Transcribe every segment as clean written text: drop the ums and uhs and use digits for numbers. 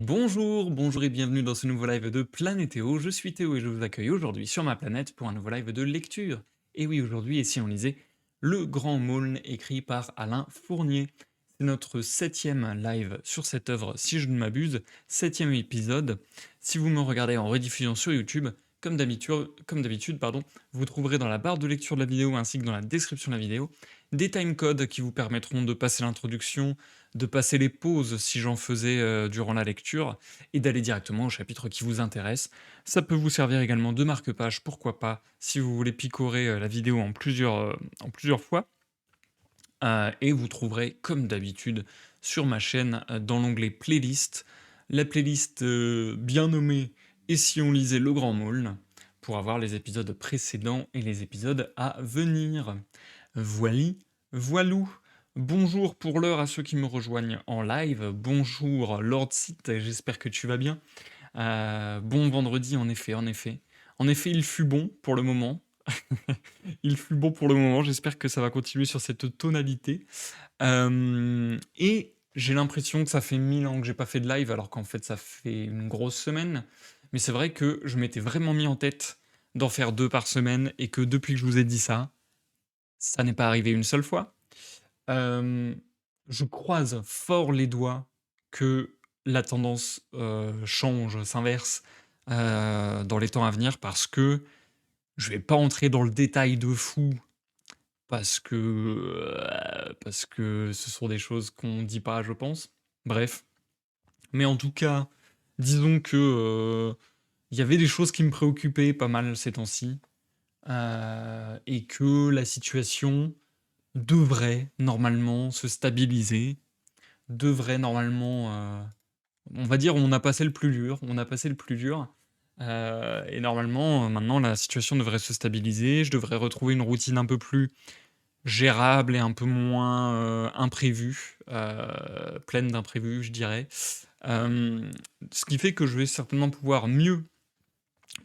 Bonjour, bonjour et bienvenue dans ce nouveau live de Planétéo. Je suis Théo et je vous accueille aujourd'hui sur ma planète pour un nouveau live de lecture. Et oui, aujourd'hui, et si on lisait Le Grand Maulne écrit par Alain Fournier. C'est notre septième live sur cette œuvre, si je ne m'abuse, septième épisode. Si vous me regardez en rediffusion sur YouTube, comme d'habitude, pardon, vous trouverez dans la barre de lecture de la vidéo ainsi que dans la description de la vidéo des timecodes qui vous permettront de passer l'introduction, de passer les pauses si j'en faisais durant la lecture, et d'aller directement au chapitre qui vous intéresse. Ça peut vous servir également de marque-page, pourquoi pas, si vous voulez picorer la vidéo en plusieurs fois. Et vous trouverez, comme d'habitude, sur ma chaîne, dans l'onglet playlist, la playlist bien nommée Et si on lisait Le Grand Maulne, pour avoir les épisodes précédents et les épisodes à venir. Voili, voilou. Bonjour pour l'heure à ceux qui me rejoignent en live. Bonjour Lord Sith, j'espère que tu vas bien. Bon vendredi, en effet, en effet. En effet, il fut bon pour le moment. Il fut bon pour le moment, j'espère que ça va continuer sur cette tonalité. Et j'ai l'impression que ça fait 1000 ans que j'ai pas fait de live, alors qu'en fait ça fait une grosse semaine. Mais c'est vrai que je m'étais vraiment mis en tête d'en faire 2 par semaine et que depuis que je vous ai dit ça n'est pas arrivé une seule fois. Hem, je croise fort les doigts que la tendance, change, s'inverse, dans les temps à venir parce que je vais pas entrer dans le détail de fou parce que ce sont des choses qu'on dit pas, je pense. Bref, mais en tout cas, disons que, il y avait des choses qui me préoccupaient pas mal ces temps-ci, et que la situation devrait normalement se stabiliser, devrait normalement, on va dire on a passé le plus dur, on a passé le plus dur, et normalement, maintenant la situation devrait se stabiliser. Je devrais retrouver une routine un peu plus gérable et un peu moins, imprévue, pleine d'imprévus, je dirais. Hem, ce qui fait que je vais certainement pouvoir mieux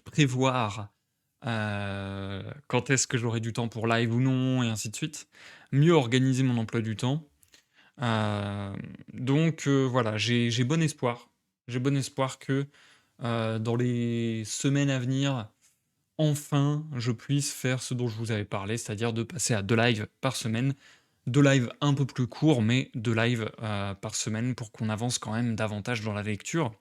prévoir, quand est-ce que j'aurai du temps pour live ou non et ainsi de suite. Mieux organiser mon emploi du temps. Hem, donc voilà, j'ai bon espoir. J'ai bon espoir que, dans les semaines à venir, enfin, je puisse faire ce dont je vous avais parlé, c'est-à-dire de passer à 2 lives par semaine. 2 lives un peu plus courts, mais 2 lives, par semaine pour qu'on avance quand même davantage dans la lecture.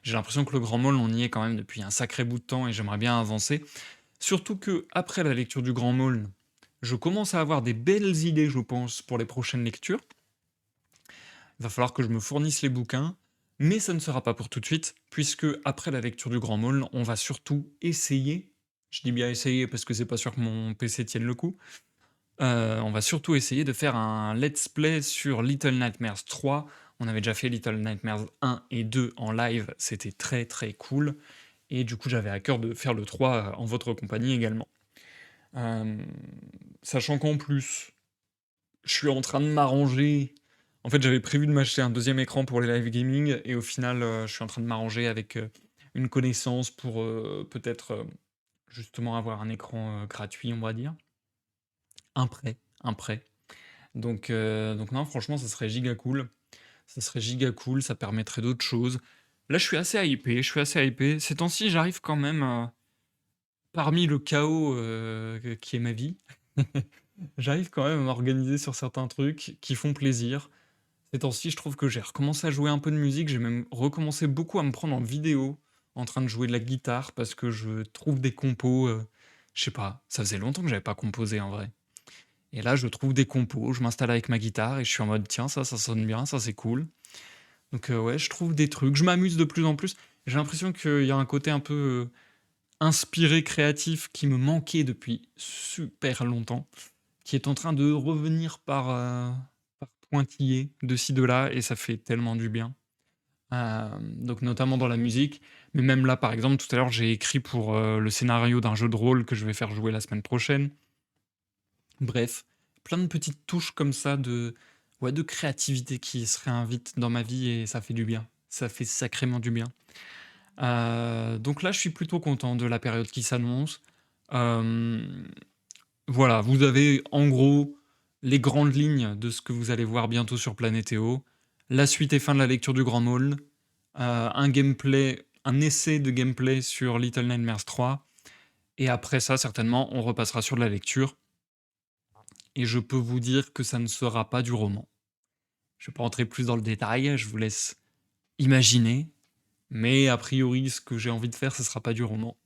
J'ai l'impression que le grand môle, on y est quand même depuis un sacré bout de temps et j'aimerais bien avancer. Surtout que après la lecture du grand môle, je commence à avoir des belles idées, je pense, pour les prochaines lectures. Il va falloir que je me fournisse les bouquins, mais ça ne sera pas pour tout de suite, puisque après la lecture du Grand Maulne, on va surtout essayer, je dis bien essayer parce que c'est pas sûr que mon PC tienne le coup, on va surtout essayer de faire un let's play sur Little Nightmares 3. On avait déjà fait Little Nightmares 1 et 2 en live, c'était très très cool, et du coup j'avais à cœur de faire le 3 en votre compagnie également. Hem, sachant qu'en plus, je suis en train de m'arranger. En fait, j'avais prévu de m'acheter un deuxième écran pour les live gaming et au final, je suis en train de m'arranger avec, une connaissance pour, peut-être, justement avoir un écran, gratuit, on va dire. Un prêt. Donc non, franchement, ça serait giga cool. Ça serait giga cool, ça permettrait d'autres choses. Là, je suis assez hypé. Ces temps-ci, j'arrive quand même, parmi le chaos, qui est ma vie, j'arrive quand même à m'organiser sur certains trucs qui font plaisir. Ces temps-ci, je trouve que j'ai recommencé à jouer un peu de musique, j'ai même recommencé beaucoup à me prendre en vidéo, en train de jouer de la guitare parce que je trouve des compos, je sais pas, ça faisait longtemps que j'avais pas composé en vrai. Et là, je trouve des compos, je m'installe avec ma guitare et je suis en mode: «Tiens, ça sonne bien, ça c'est cool». Donc ouais, je trouve des trucs, je m'amuse de plus en plus. J'ai l'impression qu'il y a un côté un peu, inspiré, créatif qui me manquait depuis super longtemps, qui est en train de revenir par pointillés de ci de là et ça fait tellement du bien. Donc notamment dans la musique, mais même là, par exemple, tout à l'heure, j'ai écrit pour, le scénario d'un jeu de rôle que je vais faire jouer la semaine prochaine. Bref, plein de petites touches comme ça de ouais, de créativité qui se réinvitent dans ma vie et ça fait du bien. Ça fait sacrément du bien. Donc là, je suis plutôt content de la période qui s'annonce. Hem, voilà, vous avez en gros les grandes lignes de ce que vous allez voir bientôt sur Planétéo. La suite et fin de la lecture du Grand Maulne, un essai de gameplay sur Little Nightmares 3 et après ça, certainement, on repassera sur de la lecture et je peux vous dire que ça ne sera pas du roman. Je vais pas rentrer plus dans le détail, je vous laisse imaginer, mais a priori, ce que j'ai envie de faire, ce sera pas du roman.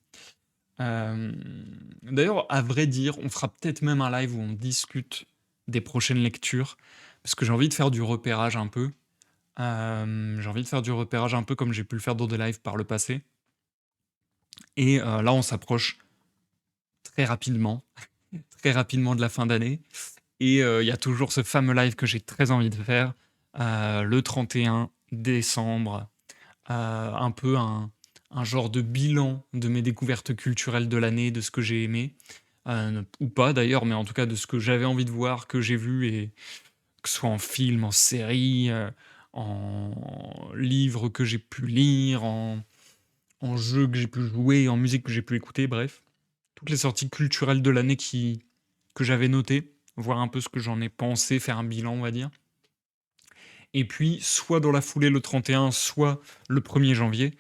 D'ailleurs, à vrai dire, on fera peut-être même un live où on discute des prochaines lectures, parce que j'ai envie de faire du repérage un peu. J'ai envie de faire du repérage un peu comme j'ai pu le faire dans des lives par le passé. Et là, on s'approche très rapidement, très rapidement de la fin d'année. Et il y a toujours ce fameux live que j'ai très envie de faire, le 31 décembre, un peu un genre de bilan de mes découvertes culturelles de l'année, de ce que j'ai aimé, ou pas d'ailleurs, mais en tout cas de ce que j'avais envie de voir, que j'ai vu, et que ce soit en film, en série, en livre que j'ai pu lire, en jeu que j'ai pu jouer, en musique que j'ai pu écouter, bref. Toutes les sorties culturelles de l'année que j'avais notées, voir un peu ce que j'en ai pensé, faire un bilan, on va dire. Et puis, soit dans la foulée le 31, soit le 1er janvier,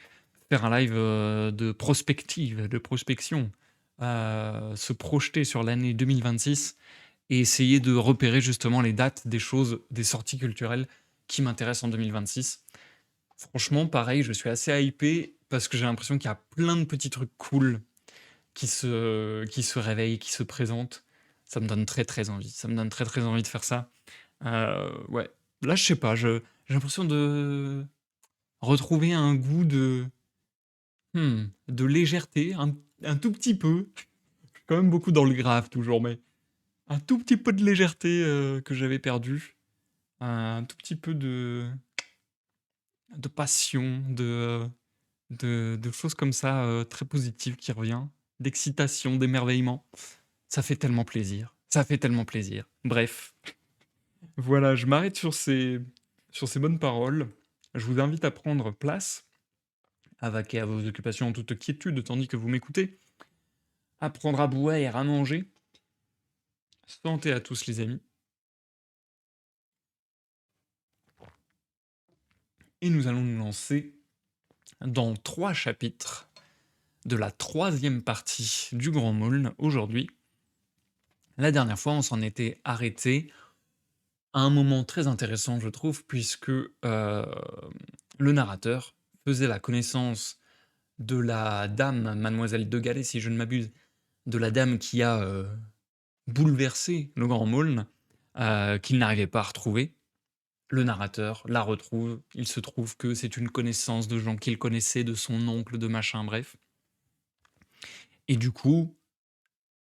faire un live de prospective, de prospection, se projeter sur l'année 2026 et essayer de repérer justement les dates des choses, des sorties culturelles qui m'intéressent en 2026. Franchement, pareil, je suis assez hypé parce que j'ai l'impression qu'il y a plein de petits trucs cool qui se réveillent, qui se présentent. Ça me donne très très envie. Ça me donne très très envie de faire ça. Ouais. Là, je sais pas, j'ai l'impression de retrouver un goût de légèreté, un tout petit peu. Je suis quand même beaucoup dans le grave toujours, mais un tout petit peu de légèreté que j'avais perdu. Un tout petit peu de passion, de choses comme ça très positives qui revient, d'excitation, d'émerveillement. Ça fait tellement plaisir. Ça fait tellement plaisir. Bref, voilà, je m'arrête sur ces bonnes paroles. Je vous invite à prendre place, à vaquer à vos occupations en toute quiétude tandis que vous m'écoutez, à prendre à boire et à manger. Santé à tous les amis. Et nous allons nous lancer dans 3 chapitres de la 3e partie du Grand Maulne aujourd'hui. La dernière fois, on s'en était arrêté à un moment très intéressant, je trouve, puisque le narrateur faisait la connaissance de la dame, mademoiselle de Galais, si je ne m'abuse, de la dame qui a bouleversé le Grand Maulne, qu'il n'arrivait pas à retrouver. Le narrateur la retrouve, il se trouve que c'est une connaissance de gens qu'il connaissait, de son oncle, de machin, bref. Et du coup,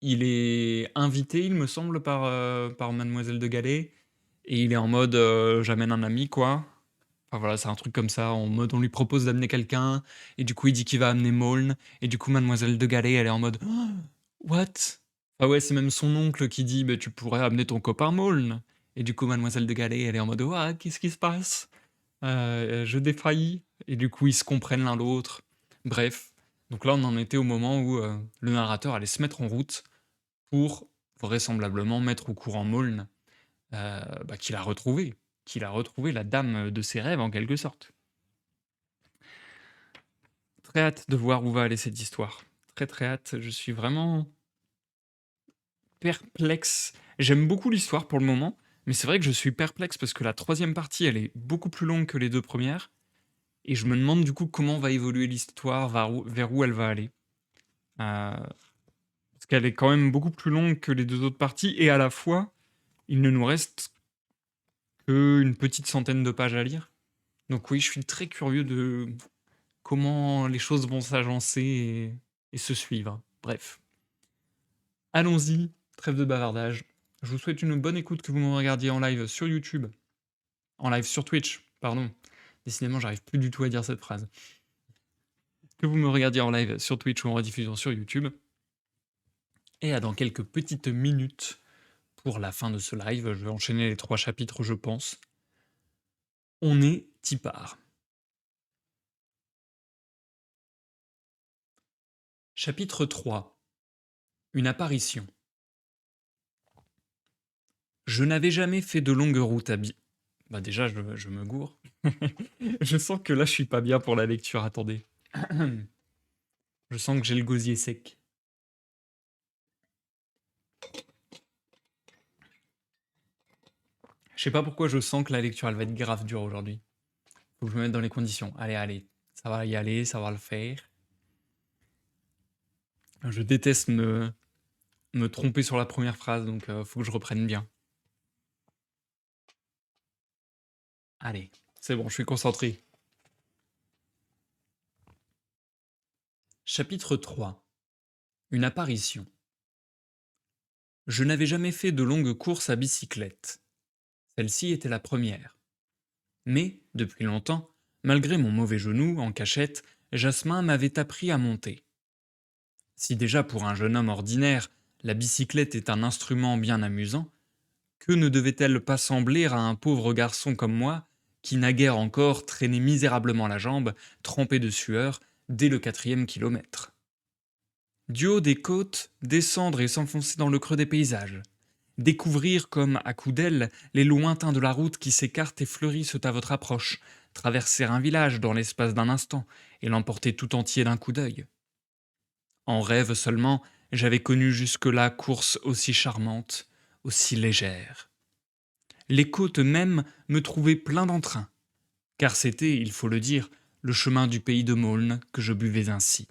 il est invité, il me semble, par mademoiselle de Galais, et il est en mode j'amène un ami, quoi. Enfin voilà, c'est un truc comme ça, en mode on lui propose d'amener quelqu'un, et du coup il dit qu'il va amener Maulne, et du coup mademoiselle de Galais, elle est en mode what? Ah ouais, c'est même son oncle qui dit bah, tu pourrais amener ton copain Maulne. Et du coup mademoiselle de Galais, elle est en mode ouah, qu'est-ce qui se passe? Je défaillis, et du coup ils se comprennent l'un l'autre. Bref, donc là on en était au moment où le narrateur allait se mettre en route pour vraisemblablement mettre au courant Maulne qu'il a retrouvé la dame de ses rêves en quelque sorte. Très hâte de voir où va aller cette histoire. Très très hâte, je suis vraiment perplexe. J'aime beaucoup l'histoire pour le moment, mais c'est vrai que je suis perplexe parce que la 3e partie, elle est beaucoup plus longue que les 2 premières, et je me demande du coup comment va évoluer l'histoire, vers où elle va aller. Parce qu'elle est quand même beaucoup plus longue que les 2 autres parties, et à la fois, il ne nous reste qu'une petite centaine de pages à lire. Donc oui, je suis très curieux de comment les choses vont s'agencer et se suivre. Bref. Allons-y, trêve de bavardage. Je vous souhaite une bonne écoute, que vous me regardiez en live sur YouTube, en live sur Twitch, pardon. Décidément, j'arrive plus du tout à dire cette phrase. Que vous me regardiez en live sur Twitch ou en rediffusion sur YouTube. Et à dans quelques petites minutes pour la fin de ce live. Je vais enchaîner les 3 chapitres, je pense. On est Tipar. Chapitre 3. Une apparition. Je n'avais jamais fait de longue route Bah déjà, je me gourre. Je sens que là, je suis pas bien pour la lecture. Attendez. Je sens que j'ai le gosier sec. Je sais pas pourquoi je sens que la lecture, elle va être grave dure aujourd'hui. Faut que je me mette dans les conditions. Allez, allez. Ça va y aller, ça va le faire. Je déteste me tromper sur la première phrase, donc faut que je reprenne bien. Allez, c'est bon, je suis concentré. Chapitre 3. Une apparition. Je n'avais jamais fait de longues courses à bicyclette. Celle-ci était la première. Mais, depuis longtemps, malgré mon mauvais genou, en cachette, Jasmin m'avait appris à monter. Si déjà pour un jeune homme ordinaire, la bicyclette est un instrument bien amusant, que ne devait-elle pas sembler à un pauvre garçon comme moi, qui naguère encore traînait misérablement la jambe, trempé de sueur, dès le 4e kilomètre. Du haut des côtes, descendre et s'enfoncer dans le creux des paysages. Découvrir comme à coups d'aile les lointains de la route qui s'écartent et fleurissent à votre approche, traverser un village dans l'espace d'un instant et l'emporter tout entier d'un coup d'œil. En rêve seulement, j'avais connu jusque-là course aussi charmante, aussi légère. Les côtes mêmes me trouvaient plein d'entrain, car c'était, il faut le dire, le chemin du pays de Maulne que je buvais ainsi.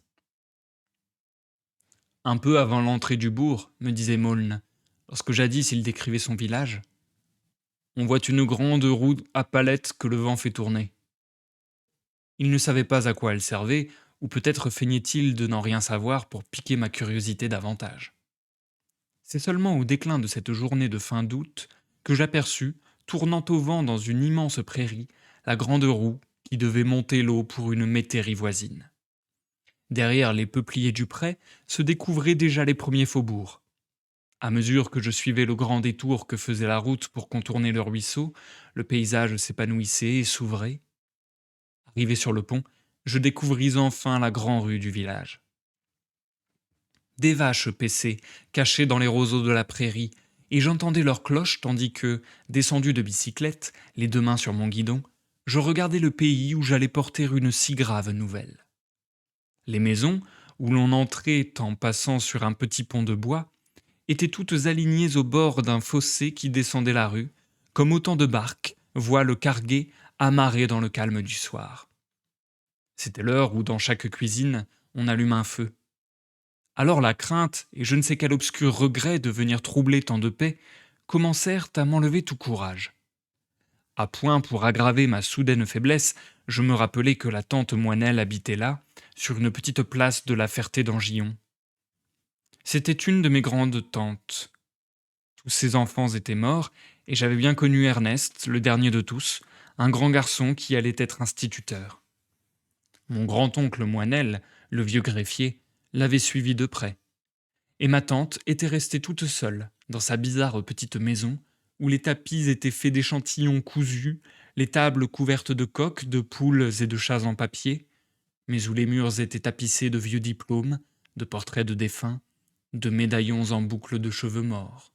Un peu avant l'entrée du bourg, me disait Maulne, lorsque jadis il décrivait son village, on voit une grande roue à palettes que le vent fait tourner. Il ne savait pas à quoi elle servait, ou peut-être feignait-il de n'en rien savoir pour piquer ma curiosité davantage. C'est seulement au déclin de cette journée de fin d'août que j'aperçus, tournant au vent dans une immense prairie, la grande roue qui devait monter l'eau pour une métairie voisine. Derrière les peupliers du pré se découvraient déjà les premiers faubourgs. À mesure que je suivais le grand détour que faisait la route pour contourner le ruisseau, le paysage s'épanouissait et s'ouvrait. Arrivé sur le pont, je découvris enfin la grande rue du village. Des vaches paissaient, cachées dans les roseaux de la prairie, et j'entendais leurs cloches tandis que, descendu de bicyclette, les deux mains sur mon guidon, je regardais le pays où j'allais porter une si grave nouvelle. Les maisons, où l'on entrait en passant sur un petit pont de bois, étaient toutes alignées au bord d'un fossé qui descendait la rue, comme autant de barques, voiles carguées, amarrées dans le calme du soir. C'était l'heure où, dans chaque cuisine, on allume un feu. Alors la crainte, et je ne sais quel obscur regret de venir troubler tant de paix, commencèrent à m'enlever tout courage. À point pour aggraver ma soudaine faiblesse, je me rappelai que la tante Moinelle habitait là, sur une petite place de la Ferté-d'Angillon. C'était une de mes grandes tantes. Tous ses enfants étaient morts, et j'avais bien connu Ernest, le dernier de tous, un grand garçon qui allait être instituteur. Mon grand-oncle Moinelle, le vieux greffier, l'avait suivi de près. Et ma tante était restée toute seule, dans sa bizarre petite maison, où les tapis étaient faits d'échantillons cousus, les tables couvertes de coques, de poules et de chats en papier, mais où les murs étaient tapissés de vieux diplômes, de portraits de défunts, de médaillons en boucles de cheveux morts.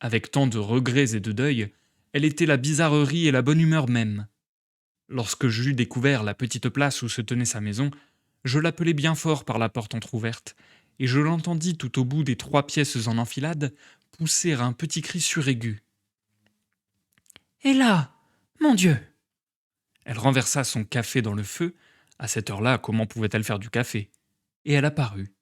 Avec tant de regrets et de deuil, elle était la bizarrerie et la bonne humeur même. Lorsque j'eus découvert la petite place où se tenait sa maison, je l'appelai bien fort par la porte entr'ouverte, et je l'entendis tout au bout des 3 pièces en enfilade pousser un petit cri suraigu. Et là, mon Dieu! Elle renversa son café dans le feu. À cette heure-là, comment pouvait-elle faire du café? Et elle apparut.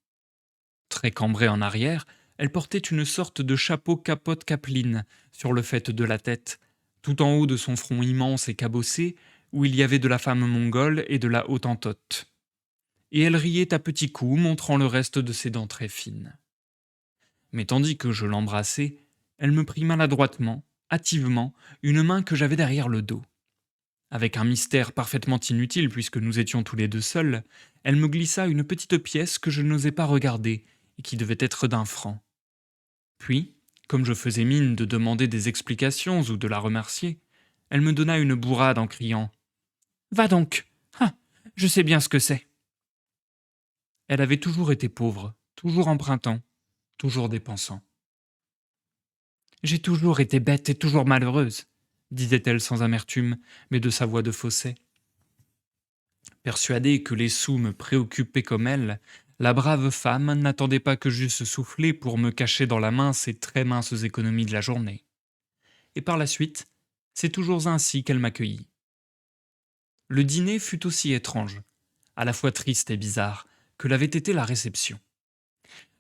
Très cambrée en arrière, elle portait une sorte de chapeau capote capeline sur le faîte de la tête, tout en haut de son front immense et cabossé, où il y avait de la femme mongole et de la Hottentote. Et elle riait à petits coups, montrant le reste de ses dents très fines. Mais tandis que je l'embrassais, elle me prit maladroitement, hâtivement, une main que j'avais derrière le dos. Avec un mystère parfaitement inutile puisque nous étions tous les deux seuls, elle me glissa une petite pièce que je n'osais pas regarder et qui devait être d'1 franc. Puis, comme je faisais mine de demander des explications ou de la remercier, elle me donna une bourrade en criant « Va donc! Ah, je sais bien ce que c'est !» Elle avait toujours été pauvre, toujours empruntant, toujours dépensant. « J'ai toujours été bête et toujours malheureuse, disait-elle sans amertume, mais de sa voix de fausset. Persuadée que les sous me préoccupaient comme elle, la brave femme n'attendait pas que j'eusse soufflé pour me cacher dans la main ses très minces économies de la journée. Et par la suite, c'est toujours ainsi qu'elle m'accueillit. Le dîner fut aussi étrange, à la fois triste et bizarre, que l'avait été la réception.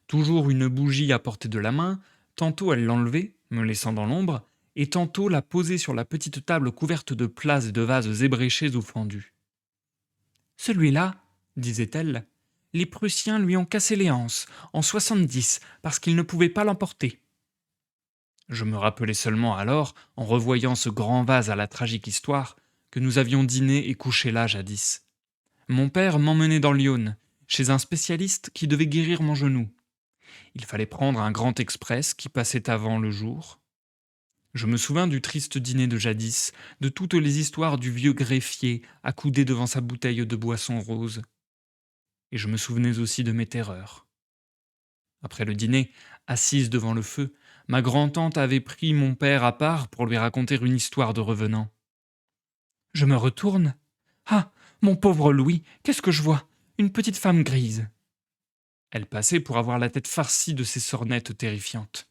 Toujours une bougie à portée de la main, tantôt elle l'enlevait, me laissant dans l'ombre, et tantôt la posait sur la petite table couverte de plats et de vases ébréchés ou fendus. Celui-là, disait-elle, les Prussiens lui ont cassé les anses, en 70, parce qu'ils ne pouvaient pas l'emporter. Je me rappelais seulement alors, en revoyant ce grand vase à la tragique histoire, que nous avions dîné et couché là jadis. Mon père m'emmenait dans l'Yonne, chez un spécialiste qui devait guérir mon genou. Il fallait prendre un grand express qui passait avant le jour. Je me souviens du triste dîner de jadis, de toutes les histoires du vieux greffier accoudé devant sa bouteille de boisson rose. Et je me souvenais aussi de mes terreurs. Après le dîner, assise devant le feu, ma grand-tante avait pris mon père à part pour lui raconter une histoire de revenant. Je me retourne. Ah, mon pauvre Louis, qu'est-ce que je vois? Une petite femme grise. Elle passait pour avoir la tête farcie de ces sornettes terrifiantes.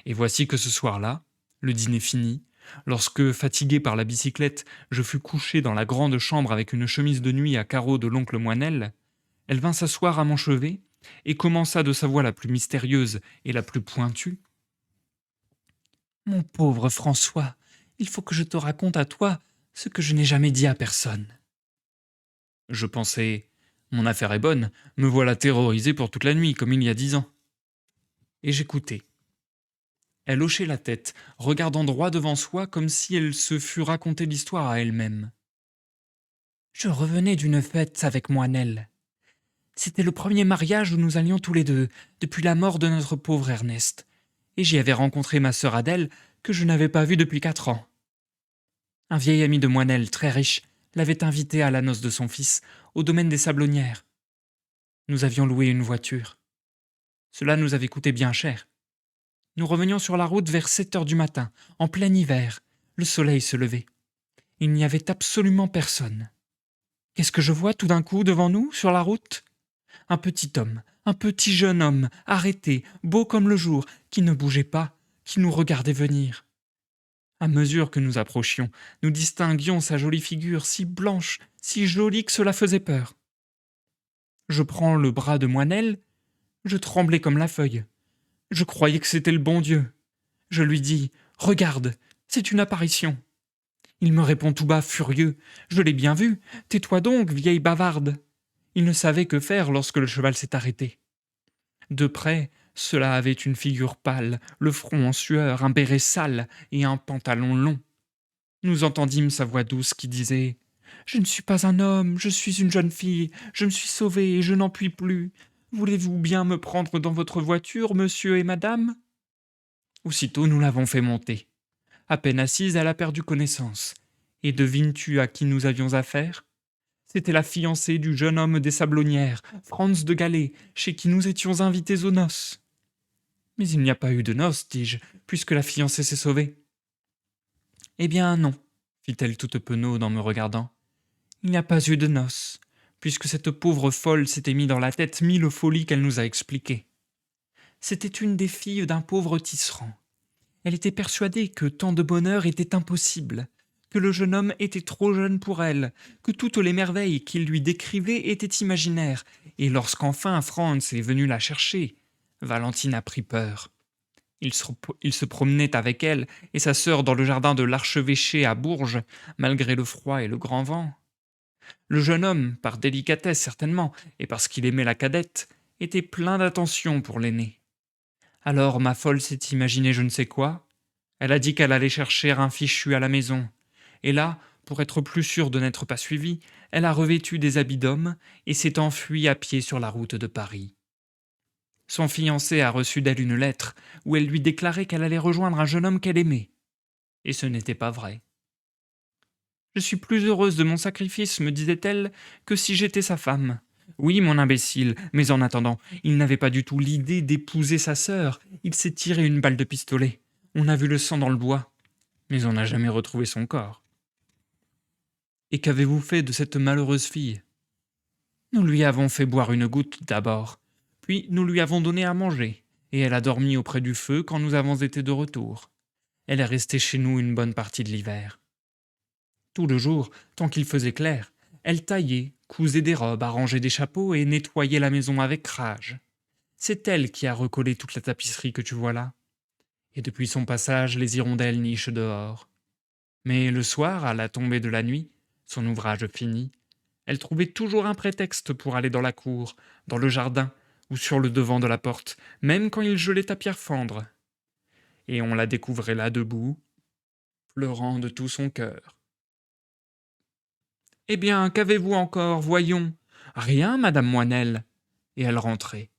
Et voici que ce soir-là, le dîner fini, lorsque, fatigué par la bicyclette, je fus couché dans la grande chambre avec une chemise de nuit à carreaux de l'oncle Moinel, elle vint s'asseoir à mon chevet et commença de sa voix la plus mystérieuse et la plus pointue. Mon pauvre François, il faut que je te raconte à toi ce que je n'ai jamais dit à personne. Je pensais, mon affaire est bonne, me voilà terrorisé pour toute la nuit, comme il y a 10 ans. Et j'écoutais. Elle hochait la tête, regardant droit devant soi comme si elle se fût raconté l'histoire à elle-même. Je revenais d'une fête avec Moinel. C'était le premier mariage où nous allions tous les deux, depuis la mort de notre pauvre Ernest, et j'y avais rencontré ma sœur Adèle, que je n'avais pas vue depuis 4 ans. Un vieil ami de Moinel, très riche, l'avait invité à la noce de son fils, au domaine des Sablonnières. Nous avions loué une voiture. Cela nous avait coûté bien cher. Nous revenions sur la route vers 7 heures du matin, en plein hiver. Le soleil se levait. Il n'y avait absolument personne. Qu'est-ce que je vois tout d'un coup devant nous, sur la route? Un petit homme, un petit jeune homme, arrêté, beau comme le jour, qui ne bougeait pas, qui nous regardait venir. À mesure que nous approchions, nous distinguions sa jolie figure si blanche, si jolie que cela faisait peur. Je prends le bras de Moinel, je tremblais comme la feuille. Je croyais que c'était le bon Dieu. Je lui dis « Regarde, c'est une apparition ». Il me répond tout bas, furieux « Je l'ai bien vu, tais-toi donc, vieille bavarde ». Il ne savait que faire lorsque le cheval s'est arrêté. De près, cela avait une figure pâle, le front en sueur, un béret sale et un pantalon long. Nous entendîmes sa voix douce qui disait « Je ne suis pas un homme, je suis une jeune fille, je me suis sauvée et je n'en puis plus. Voulez-vous bien me prendre dans votre voiture, monsieur et madame ?» Aussitôt nous l'avons fait monter. À peine assise, elle a perdu connaissance. Et devines-tu à qui nous avions affaire? C'était la fiancée du jeune homme des Sablonnières, Franz de Gallet, chez qui nous étions invités aux noces. Mais il n'y a pas eu de noces, dis-je, puisque la fiancée s'est sauvée. Eh bien non, fit-elle toute penaude en me regardant. Il n'y a pas eu de noces, puisque cette pauvre folle s'était mis dans la tête 1000 folies qu'elle nous a expliquées. C'était une des filles d'un pauvre tisserand. Elle était persuadée que tant de bonheur était impossible, que le jeune homme était trop jeune pour elle, que toutes les merveilles qu'il lui décrivait étaient imaginaires, et lorsqu'enfin Franz est venu la chercher, Valentine a pris peur. Il se promenait avec elle et sa sœur dans le jardin de l'archevêché à Bourges, malgré le froid et le grand vent. Le jeune homme, par délicatesse certainement, et parce qu'il aimait la cadette, était plein d'attention pour l'aîné. Alors ma folle s'est imaginé je ne sais quoi. Elle a dit qu'elle allait chercher un fichu à la maison. Et là, pour être plus sûre de n'être pas suivie, elle a revêtu des habits d'homme et s'est enfuie à pied sur la route de Paris. Son fiancé a reçu d'elle une lettre où elle lui déclarait qu'elle allait rejoindre un jeune homme qu'elle aimait. Et ce n'était pas vrai. Je suis plus heureuse de mon sacrifice, me disait-elle, que si j'étais sa femme. Oui, mon imbécile, mais en attendant, il n'avait pas du tout l'idée d'épouser sa sœur. Il s'est tiré une balle de pistolet. On a vu le sang dans le bois. mais on n'a jamais retrouvé son corps. Et qu'avez-vous fait de cette malheureuse fille? Nous lui avons fait boire une goutte d'abord, puis nous lui avons donné à manger, et elle a dormi auprès du feu quand nous avons été de retour. Elle est restée chez nous une bonne partie de l'hiver. Tout le jour, tant qu'il faisait clair, elle taillait, cousait des robes, arrangeait des chapeaux et nettoyait la maison avec rage. C'est elle qui a recollé toute la tapisserie que tu vois là. Et depuis son passage, les hirondelles nichent dehors. Mais le soir, à la tombée de la nuit, son ouvrage fini, elle trouvait toujours un prétexte pour aller dans la cour, dans le jardin ou sur le devant de la porte, même quand il gelait à pierre fendre. Et on la découvrait là debout, pleurant de tout son cœur. Eh bien, qu'avez-vous encore, voyons? Rien, madame Moinelle. Et elle rentrait.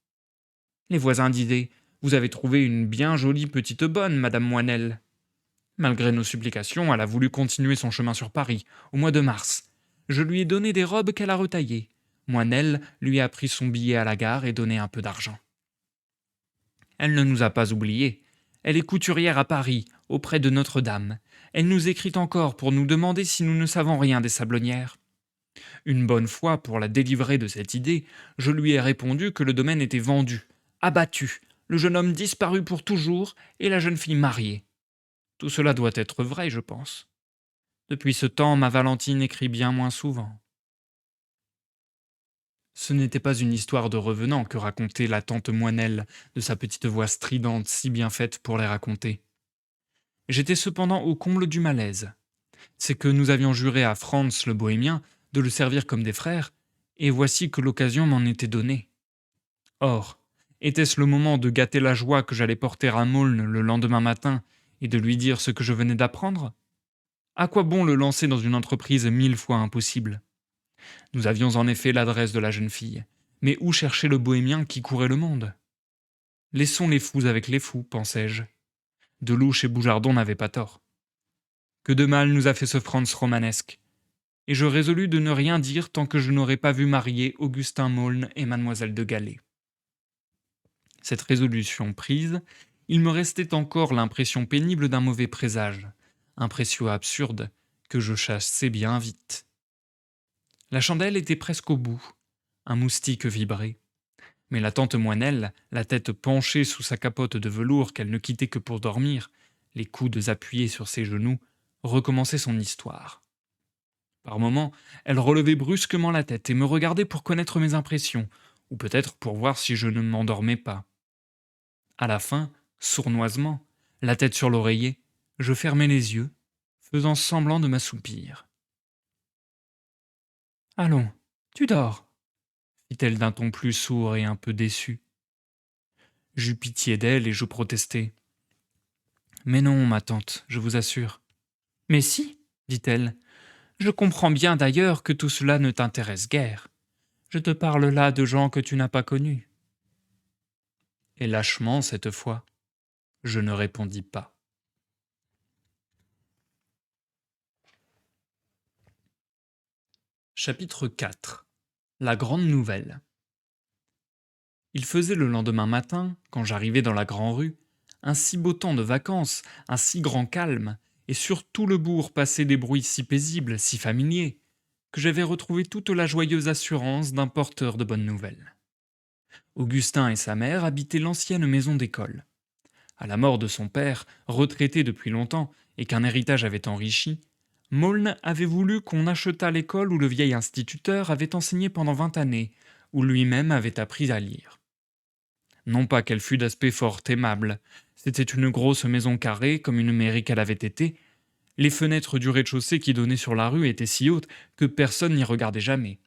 Les voisins disaient: Vous avez trouvé une bien jolie petite bonne, madame Moinelle. Malgré nos supplications, elle a voulu continuer son chemin sur Paris, au mois de mars. Je lui ai donné des robes qu'elle a retaillées. Moinelle lui a pris son billet à la gare et donné un peu d'argent. Elle ne nous a pas oubliés. Elle est couturière à Paris, auprès de Notre-Dame. Elle nous écrit encore pour nous demander si nous ne savons rien des sablonnières. Une bonne fois, pour la délivrer de cette idée, je lui ai répondu que le domaine était vendu, abattu, le jeune homme disparu pour toujours et la jeune fille mariée. Tout cela doit être vrai, je pense. Depuis ce temps, ma Valentine écrit bien moins souvent. Ce n'était pas une histoire de revenants que racontait la tante Moinelle de sa petite voix stridente si bien faite pour les raconter. J'étais cependant au comble du malaise. C'est que nous avions juré à Franz le bohémien de le servir comme des frères, et voici que l'occasion m'en était donnée. Or, était-ce le moment de gâter la joie que j'allais porter à Maulne le lendemain matin et de lui dire ce que je venais d'apprendre? À quoi bon le lancer dans une entreprise 1000 fois impossible? Nous avions en effet l'adresse de la jeune fille, mais où chercher le bohémien qui courait le monde? Laissons les fous avec les fous, pensai-je. Delouche et Boujardon n'avaient pas tort. Que de mal nous a fait ce Franz romanesque? Et je résolus de ne rien dire tant que je n'aurais pas vu marier Augustin Maulne et mademoiselle de Galais. Cette résolution prise, il me restait encore l'impression pénible d'un mauvais présage, impression absurde, que je chassais bien vite. La chandelle était presque au bout, un moustique vibrait, mais la tante Moinelle, la tête penchée sous sa capote de velours qu'elle ne quittait que pour dormir, les coudes appuyés sur ses genoux, recommençait son histoire. Par moments, elle relevait brusquement la tête et me regardait pour connaître mes impressions, ou peut-être pour voir si je ne m'endormais pas. À la fin, sournoisement, la tête sur l'oreiller, je fermai les yeux, faisant semblant de m'assoupir. Allons, tu dors, fit-elle d'un ton plus sourd et un peu déçu. J'eus pitié d'elle et je protestai. Mais non, ma tante, je vous assure. Mais si, dit-elle, je comprends bien d'ailleurs que tout cela ne t'intéresse guère. Je te parle là de gens que tu n'as pas connus. Et lâchement, cette fois, je ne répondis pas. Chapitre 4. La grande nouvelle. Il faisait le lendemain matin, quand j'arrivai dans la grande-rue, un si beau temps de vacances, un si grand calme, et sur tout le bourg passaient des bruits si paisibles, si familiers, que j'avais retrouvé toute la joyeuse assurance d'un porteur de bonnes nouvelles. Augustin et sa mère habitaient l'ancienne maison d'école. À la mort de son père, retraité depuis longtemps et qu'un héritage avait enrichi, Maulne avait voulu qu'on achetât l'école où le vieil instituteur avait enseigné pendant 20 années, où lui-même avait appris à lire. Non pas qu'elle fût d'aspect fort aimable, c'était une grosse maison carrée comme une mairie qu'elle avait été. Les fenêtres du rez-de-chaussée qui donnaient sur la rue étaient si hautes que personne n'y regardait jamais.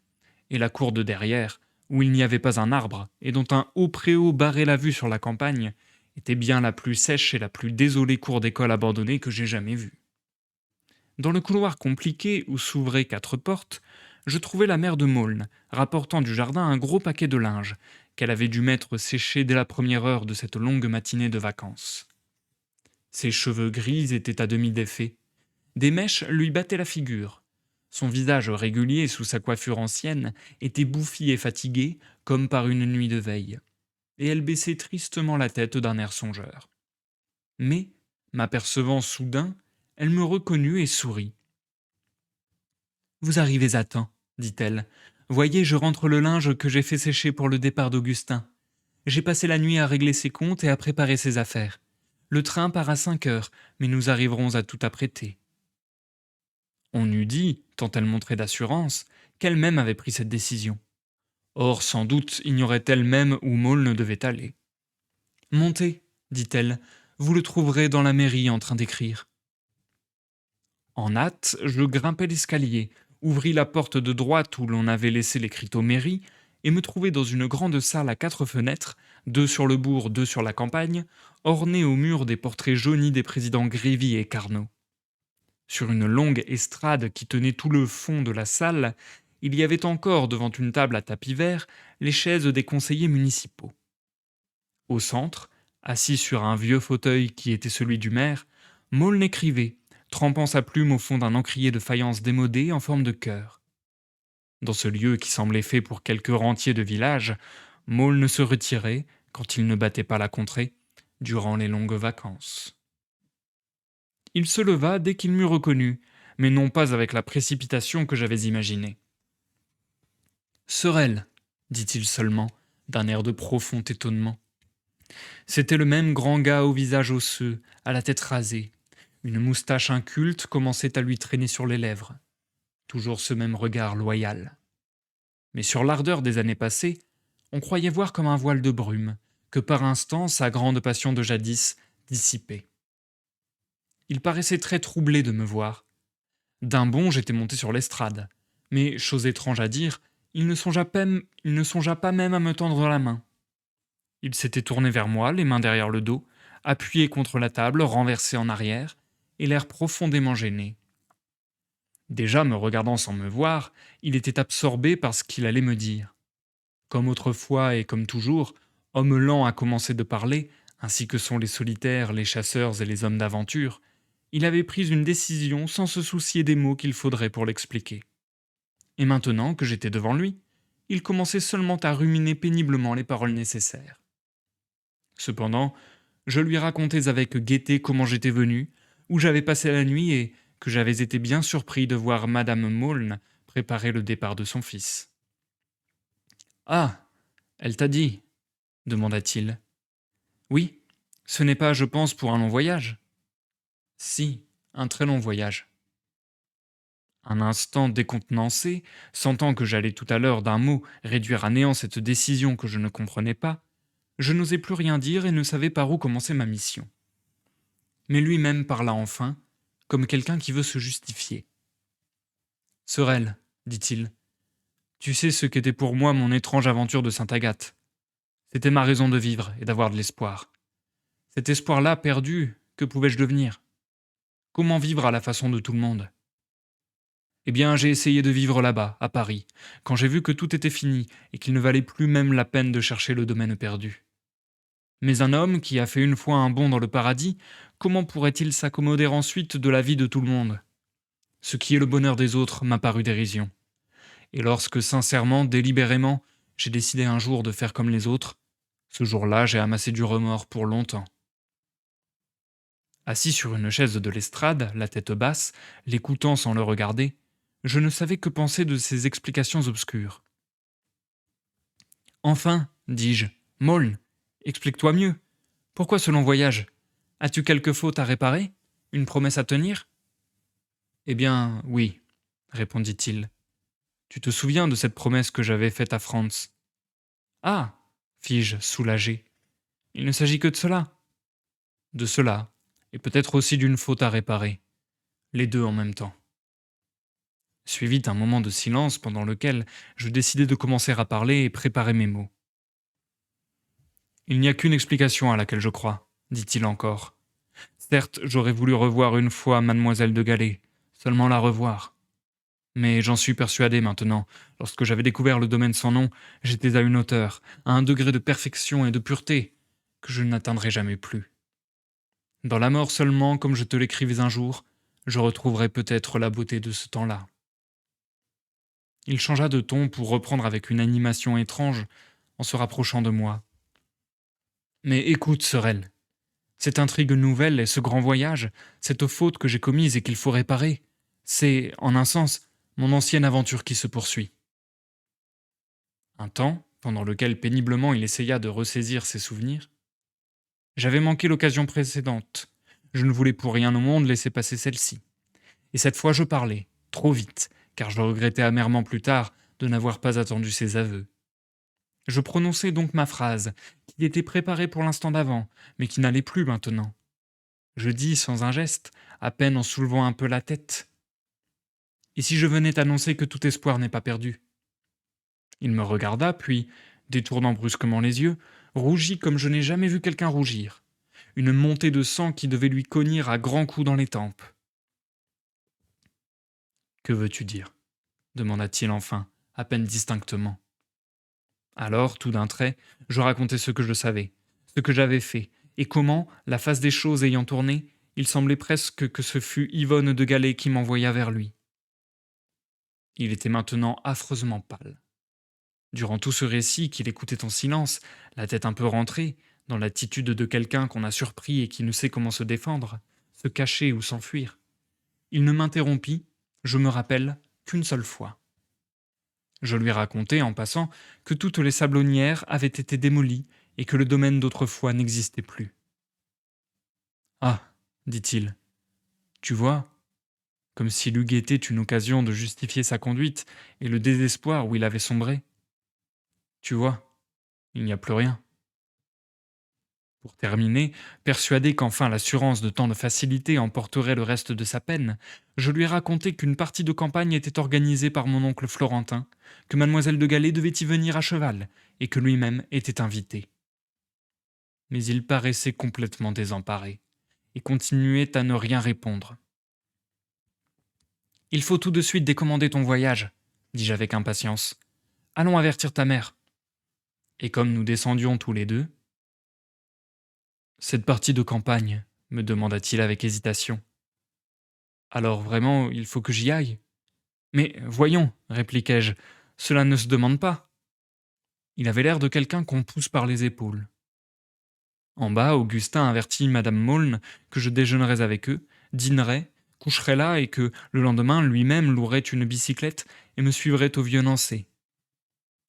Et la cour de derrière, où il n'y avait pas un arbre et dont un haut préau barrait la vue sur la campagne, était bien la plus sèche et la plus désolée cour d'école abandonnée que j'aie jamais vue. Dans le couloir compliqué où s'ouvraient 4 portes, je trouvai la mère de Maulne, rapportant du jardin un gros paquet de linge, qu'elle avait dû mettre sécher dès la première heure de cette longue matinée de vacances. Ses cheveux gris étaient à demi défaits. Des mèches lui battaient la figure. Son visage régulier sous sa coiffure ancienne était bouffi et fatigué, comme par une nuit de veille. Et elle baissait tristement la tête d'un air songeur. Mais, m'apercevant soudain, Elle me reconnut et sourit. Vous arrivez à temps, dit-elle. Voyez, je rentre le linge que j'ai fait sécher pour le départ d'Augustin. J'ai passé la nuit à régler ses comptes et à préparer ses affaires. Le train part à 5 heures, mais nous arriverons à tout apprêter. On eût dit, tant elle montrait d'assurance, qu'elle-même avait pris cette décision. Or, sans doute, ignorait elle-même où Maulne devait aller. Montez, dit-elle, vous le trouverez dans la mairie en train d'écrire. En hâte, je grimpai l'escalier, ouvris la porte de droite où l'on avait laissé l'écriteau mairie, et me trouvai dans une grande salle à 4 fenêtres, 2 sur le bourg, 2 sur la campagne, ornée au mur des portraits jaunis des présidents Grévy et Carnot. Sur une longue estrade qui tenait tout le fond de la salle, il y avait encore, devant une table à tapis vert, les chaises des conseillers municipaux. Au centre, assis sur un vieux fauteuil qui était celui du maire, Maulne écrivait, trempant sa plume au fond d'un encrier de faïence démodé en forme de cœur. Dans ce lieu qui semblait fait pour quelque rentier de village, Maulne se retirait, quand il ne battait pas la contrée, durant les longues vacances. Il se leva dès qu'il m'eut reconnu, mais non pas avec la précipitation que j'avais imaginée. Sorel, dit-il seulement, d'un air de profond étonnement. C'était le même grand gars au visage osseux, à la tête rasée. Une moustache inculte commençait à lui traîner sur les lèvres. Toujours ce même regard loyal. Mais sur l'ardeur des années passées, on croyait voir comme un voile de brume, que par instants sa grande passion de jadis dissipait. Il paraissait très troublé de me voir. D'un bond, j'étais monté sur l'estrade. Mais, chose étrange à dire, il ne songea pas même à me tendre la main. Il s'était tourné vers moi, les mains derrière le dos, appuyé contre la table, renversé en arrière, et l'air profondément gêné. Déjà, me regardant sans me voir, il était absorbé par ce qu'il allait me dire. Comme autrefois et comme toujours, homme lent a commencé de parler, ainsi que sont les solitaires, les chasseurs et les hommes d'aventure, il avait pris une décision sans se soucier des mots qu'il faudrait pour l'expliquer. Et maintenant que j'étais devant lui, il commençait seulement à ruminer péniblement les paroles nécessaires. Cependant, je lui racontais avec gaieté comment j'étais venu, où j'avais passé la nuit et que j'avais été bien surpris de voir Madame Maulne préparer le départ de son fils. Ah, elle t'a dit, demanda-t-il. Oui, ce n'est pas, je pense, pour un long voyage. Si, un très long voyage. Un instant décontenancé, sentant que j'allais tout à l'heure d'un mot réduire à néant cette décision que je ne comprenais pas, je n'osais plus rien dire et ne savais par où commencer ma mission. Mais lui-même parla enfin, comme quelqu'un qui veut se justifier. Sorel, dit-il, tu sais ce qu'était pour moi mon étrange aventure de Sainte-Agathe. C'était ma raison de vivre et d'avoir de l'espoir. Cet espoir-là perdu, que pouvais-je devenir? Comment vivre à la façon de tout le monde? Eh bien, j'ai essayé de vivre là-bas, à Paris, quand j'ai vu que tout était fini et qu'il ne valait plus même la peine de chercher le domaine perdu. Mais un homme qui a fait une fois un bond dans le paradis, comment pourrait-il s'accommoder ensuite de la vie de tout le monde? Ce qui est le bonheur des autres m'a paru dérision. Et lorsque sincèrement, délibérément, j'ai décidé un jour de faire comme les autres, ce jour-là j'ai amassé du remords pour longtemps. Assis sur une chaise de l'estrade, la tête basse, l'écoutant sans le regarder, je ne savais que penser de ces explications obscures. Enfin, dis-je, Maulne, explique-toi mieux. Pourquoi ce long voyage? As-tu quelque faute à réparer? Une promesse à tenir? Eh bien, oui, répondit-il. Tu te souviens de cette promesse que j'avais faite à Franz? Ah, fis-je, soulagé. Il ne s'agit que de cela. De cela, et peut-être aussi d'une faute à réparer. Les deux en même temps. Suivit un moment de silence pendant lequel je décidai de commencer à parler et préparer mes mots. Il n'y a qu'une explication à laquelle je crois, dit-il encore. Certes, j'aurais voulu revoir une fois mademoiselle de Galais, seulement la revoir. Mais j'en suis persuadé maintenant, lorsque j'avais découvert le domaine sans nom, j'étais à une hauteur, à un degré de perfection et de pureté, que je n'atteindrai jamais plus. Dans la mort seulement, comme je te l'écrivais un jour, je retrouverai peut-être la beauté de ce temps-là. Il changea de ton pour reprendre avec une animation étrange, en se rapprochant de moi. Mais écoute, Sorel, Cette intrigue nouvelle et ce grand voyage, cette faute que j'ai commise et qu'il faut réparer, c'est, en un sens, mon ancienne aventure qui se poursuit. Un temps, pendant lequel péniblement il essaya de ressaisir ses souvenirs, j'avais manqué l'occasion précédente. Je ne voulais pour rien au monde laisser passer celle-ci. Et cette fois je parlais, trop vite, car je regrettais amèrement plus tard de n'avoir pas attendu ses aveux. Je prononçai donc ma phrase, qui était préparée pour l'instant d'avant, mais qui n'allait plus maintenant. Je dis sans un geste, à peine en soulevant un peu la tête. Et si je venais t'annoncer que tout espoir n'est pas perdu? Il me regarda, puis, détournant brusquement les yeux, rougit comme je n'ai jamais vu quelqu'un rougir. Une montée de sang qui devait lui cognir à grands coups dans les tempes. Que veux-tu dire? Demanda-t-il enfin, à peine distinctement. Alors, tout d'un trait, je racontai ce que je savais, ce que j'avais fait, et comment, la face des choses ayant tourné, il semblait presque que ce fût Yvonne de Galais qui m'envoya vers lui. Il était maintenant affreusement pâle. Durant tout ce récit qu'il écoutait en silence, la tête un peu rentrée, dans l'attitude de quelqu'un qu'on a surpris et qui ne sait comment se défendre, se cacher ou s'enfuir, il ne m'interrompit, je me rappelle, qu'une seule fois. Je lui racontai, en passant, que toutes les sablonnières avaient été démolies et que le domaine d'autrefois n'existait plus. Ah, dit-il, tu vois, comme s'il eût guetté une occasion de justifier sa conduite et le désespoir où il avait sombré. Tu vois, il n'y a plus rien. Pour terminer, persuadé qu'enfin l'assurance de tant de facilité emporterait le reste de sa peine, je lui racontai qu'une partie de campagne était organisée par mon oncle Florentin, que mademoiselle de Galais devait y venir à cheval, et que lui-même était invité. Mais il paraissait complètement désemparé, et continuait à ne rien répondre. « Il faut tout de suite décommander ton voyage, dis-je avec impatience. Allons avertir ta mère. Et comme nous descendions tous les deux, cette partie de campagne, me demanda-t-il avec hésitation. Alors vraiment, il faut que j'y aille. Mais voyons, répliquai-je, cela ne se demande pas. Il avait l'air de quelqu'un qu'on pousse par les épaules. En bas, Augustin avertit Madame Maulne que je déjeunerais avec eux, dînerais, coucherais là et que, le lendemain, lui-même louerait une bicyclette et me suivrait au vieux Nancy.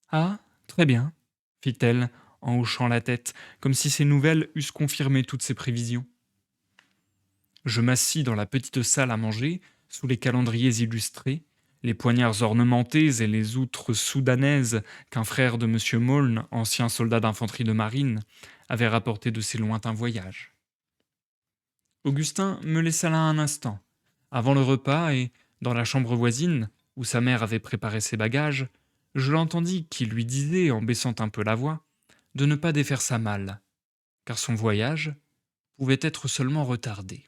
Ah, très bien, fit-elle, en hochant la tête, comme si ces nouvelles eussent confirmé toutes ses prévisions. Je m'assis dans la petite salle à manger, sous les calendriers illustrés, les poignards ornementés et les outres soudanaises qu'un frère de M. Maulne, ancien soldat d'infanterie de marine, avait rapporté de ses lointains voyages. Augustin me laissa là un instant, avant le repas, et, dans la chambre voisine, où sa mère avait préparé ses bagages, je l'entendis qui lui disait, en baissant un peu la voix, de ne pas défaire sa malle, car son voyage pouvait être seulement retardé.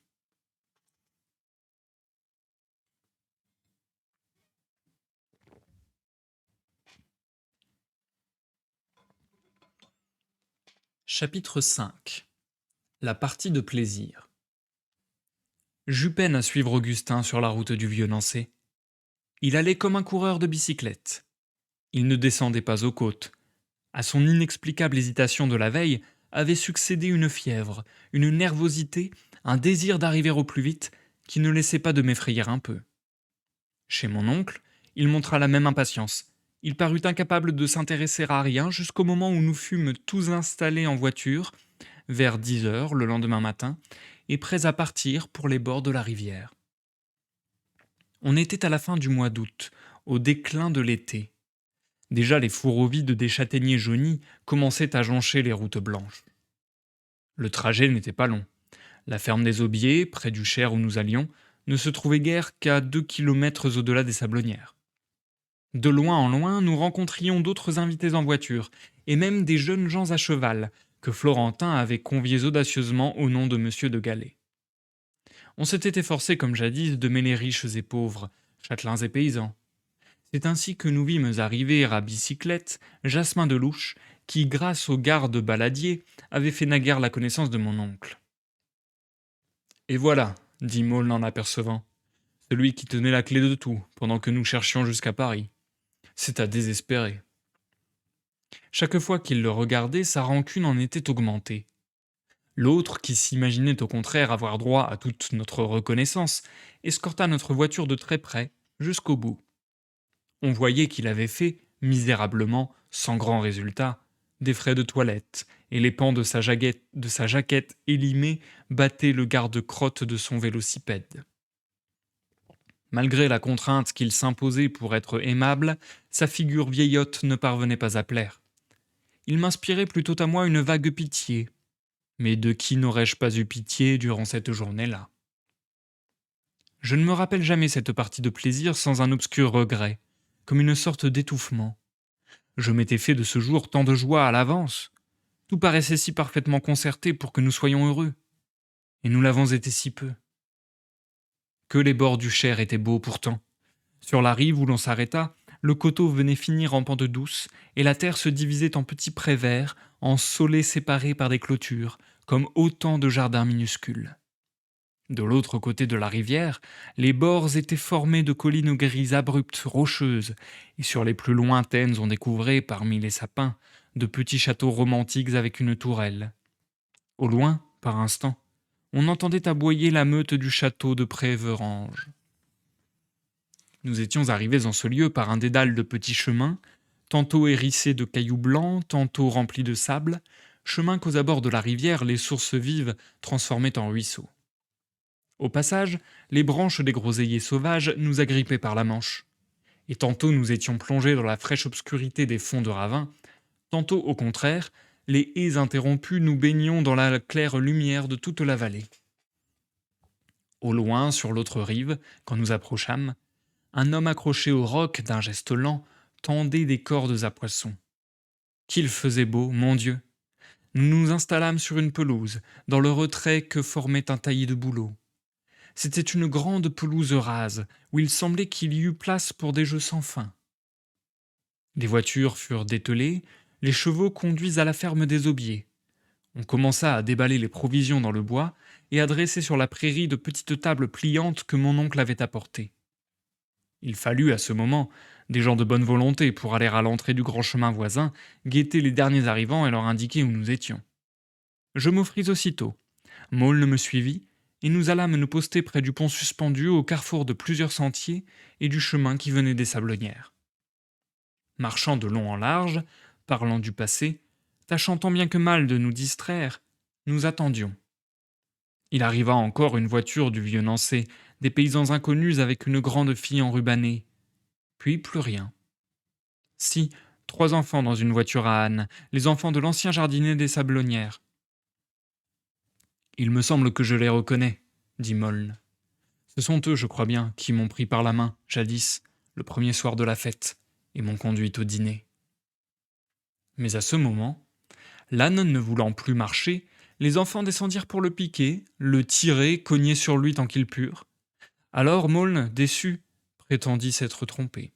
Chapitre 5. La partie de plaisir. J'eus peine à suivre Augustin sur la route du vieux Nancy. Il allait comme un coureur de bicyclette. Il ne descendait pas aux côtes. À son inexplicable hésitation de la veille avait succédé une fièvre, une nervosité, un désir d'arriver au plus vite qui ne laissait pas de m'effrayer un peu. Chez mon oncle, il montra la même impatience. Il parut incapable de s'intéresser à rien jusqu'au moment où nous fûmes tous installés en voiture, vers 10 heures le lendemain matin, et prêts à partir pour les bords de la rivière. On était à la fin du mois d'août, au déclin de l'été. Déjà les fourreaux vides des châtaigniers jaunis commençaient à joncher les routes blanches. Le trajet n'était pas long. La ferme des Aubiers, près du Cher où nous allions, ne se trouvait guère qu'à 2 kilomètres au-delà des Sablonnières. De loin en loin, nous rencontrions d'autres invités en voiture, et même des jeunes gens à cheval, que Florentin avait conviés audacieusement au nom de M. de Galais. On s'était efforcé, comme jadis, de mêler riches et pauvres, châtelains et paysans. C'est ainsi que nous vîmes arriver à bicyclette Jasmin de Louche, qui, grâce au garde baladier, avait fait naguère la connaissance de mon oncle. « Et voilà, dit Maulne en apercevant, celui qui tenait la clé de tout, pendant que nous cherchions jusqu'à Paris. C'est à désespérer. » Chaque fois qu'il le regardait, sa rancune en était augmentée. L'autre, qui s'imaginait au contraire avoir droit à toute notre reconnaissance, escorta notre voiture de très près, jusqu'au bout. On voyait qu'il avait fait, misérablement, sans grand résultat, des frais de toilette, et les pans de sa jaquette élimée battaient le garde-crotte de son vélocipède. Malgré la contrainte qu'il s'imposait pour être aimable, sa figure vieillotte ne parvenait pas à plaire. Il m'inspirait plutôt à moi une vague pitié. Mais de qui n'aurais-je pas eu pitié durant cette journée-là? Je ne me rappelle jamais cette partie de plaisir sans un obscur regret, comme une sorte d'étouffement. Je m'étais fait de ce jour tant de joie à l'avance. Tout paraissait si parfaitement concerté pour que nous soyons heureux. Et nous l'avons été si peu. Que les bords du Cher étaient beaux pourtant. Sur la rive où l'on s'arrêta, le coteau venait finir en pente douce, et la terre se divisait en petits prés verts, en saulaies séparés par des clôtures, comme autant de jardins minuscules. De l'autre côté de la rivière, les bords étaient formés de collines grises abruptes, rocheuses, et sur les plus lointaines on découvrait, parmi les sapins, de petits châteaux romantiques avec une tourelle. Au loin, par instant, on entendait aboyer la meute du château de Préverange. Nous étions arrivés en ce lieu par un dédale de petits chemins, tantôt hérissés de cailloux blancs, tantôt remplis de sable, chemins qu'aux abords de la rivière les sources vives transformaient en ruisseaux. Au passage, les branches des groseilliers sauvages nous agrippaient par la manche. Et tantôt nous étions plongés dans la fraîche obscurité des fonds de ravins, tantôt au contraire, les haies interrompues nous baignions dans la claire lumière de toute la vallée. Au loin, sur l'autre rive, quand nous approchâmes, un homme accroché au roc d'un geste lent tendait des cordes à poissons. Qu'il faisait beau, mon Dieu! Nous nous installâmes sur une pelouse, dans le retrait que formait un taillis de bouleaux. C'était une grande pelouse rase, où il semblait qu'il y eût place pour des jeux sans fin. Les voitures furent dételées, les chevaux conduits à la ferme des aubiers. On commença à déballer les provisions dans le bois et à dresser sur la prairie de petites tables pliantes que mon oncle avait apportées. Il fallut à ce moment des gens de bonne volonté pour aller à l'entrée du grand chemin voisin, guetter les derniers arrivants et leur indiquer où nous étions. Je m'offris aussitôt. Maulne me suivit, et nous allâmes nous poster près du pont suspendu au carrefour de plusieurs sentiers et du chemin qui venait des Sablonnières. Marchant de long en large, parlant du passé, tâchant tant bien que mal de nous distraire, nous attendions. Il arriva encore une voiture du vieux Nancé, des paysans inconnus avec une grande fille enrubannée. Puis plus rien. Si, 3 enfants dans une voiture à âne, les enfants de l'ancien jardinier des Sablonnières. Il me semble que je les reconnais, dit Moln. Ce sont eux, je crois bien, qui m'ont pris par la main, jadis, le premier soir de la fête, et m'ont conduit au dîner. Mais à ce moment, l'âne ne voulant plus marcher, les enfants descendirent pour le piquer, le tirer, cogner sur lui tant qu'ils purent. Alors Moln, déçu, prétendit s'être trompé.